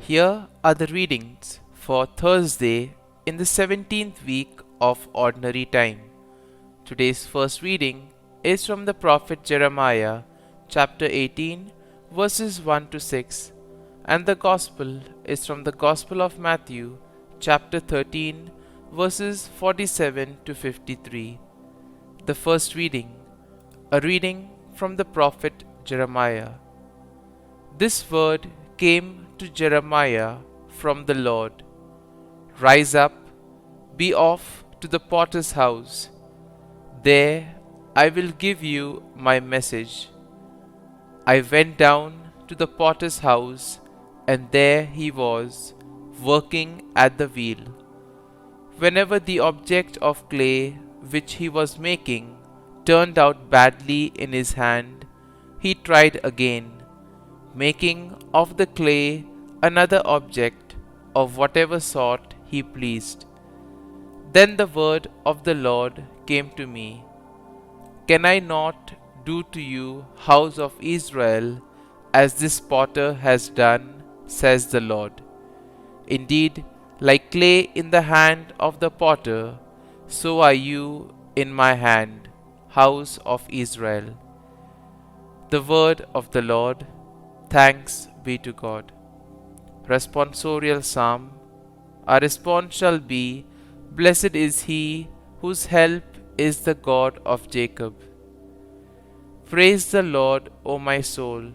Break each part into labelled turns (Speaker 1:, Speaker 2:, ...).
Speaker 1: Here are the readings for Thursday in the 17th week of Ordinary Time. Today's first reading is from the prophet Jeremiah, chapter 18, verses 1 to 6, and the Gospel is from the Gospel of Matthew, chapter 13, verses 47 to 53. The first reading, a reading from the prophet Jeremiah. This word came to Jeremiah from the Lord. Rise up, be off to the potter's house. There I will give you my message. I went down to the potter's house, and there he was, working at the wheel. Whenever the object of clay which he was making turned out badly in his hand, he tried again, making of the clay another object of whatever sort he pleased. Then the word of the Lord came to me. Can I not do to you, house of Israel, as this potter has done, says the Lord? Indeed, like clay in the hand of the potter, so are you in my hand, house of Israel. The word of the Lord. Thanks be to God. Responsorial Psalm. Our response shall be, Blessed is he whose help is the God of Jacob. Praise the Lord, O my soul.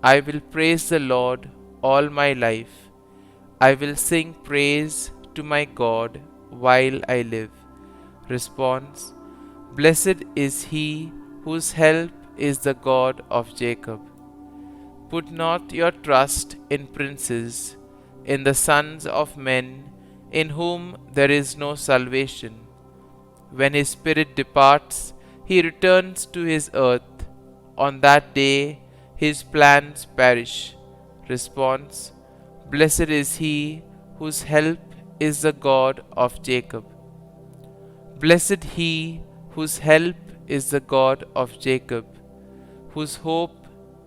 Speaker 1: I will praise the Lord all my life. I will sing praise to my God while I live. Response. Blessed is he whose help is the God of Jacob. Put not your trust in princes, in the sons of men, in whom there is no salvation. When his spirit departs, he returns to his earth. On that day, his plans perish. Response. Blessed is he whose help is the God of Jacob. Blessed he whose help is the God of Jacob, whose hope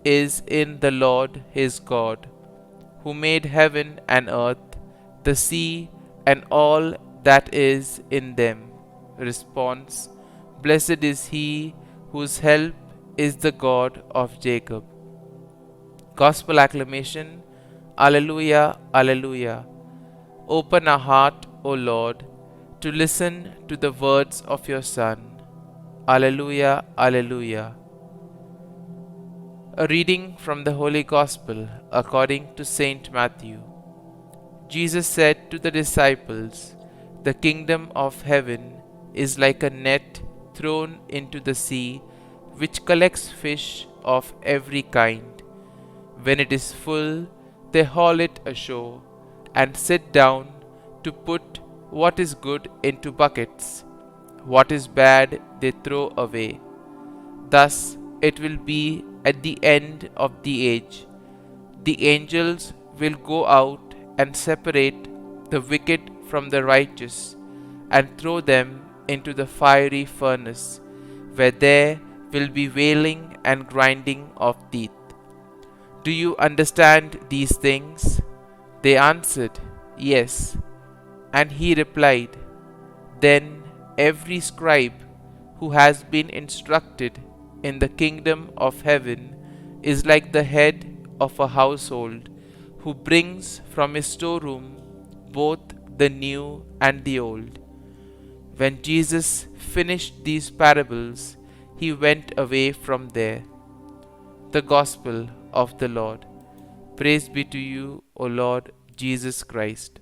Speaker 1: is in the Lord his God, who made heaven and earth, the sea, and all that is in them. Response. Blessed is he whose help is the God of Jacob. Gospel acclamation. Alleluia, Alleluia. Open our heart, O Lord, to listen to the words of your Son. Alleluia, Alleluia. A reading from the Holy Gospel according to Saint Matthew. Jesus said to the disciples, The kingdom of heaven is like a net thrown into the sea, which collects fish of every kind. When it is full, they haul it ashore and sit down to put what is good into buckets. What is bad they throw away. Thus it will be at the end of the age. The angels will go out and separate the wicked from the righteous and throw them into the fiery furnace, where there will be wailing and grinding of teeth. Do you understand these things? They answered, Yes. And he replied, Then every scribe who has been instructed in the kingdom of heaven is like the head of a household, who brings from his storeroom both the new and the old. When Jesus finished these parables, he went away from there. The Gospel of the Lord. Praise be to you, O Lord Jesus Christ.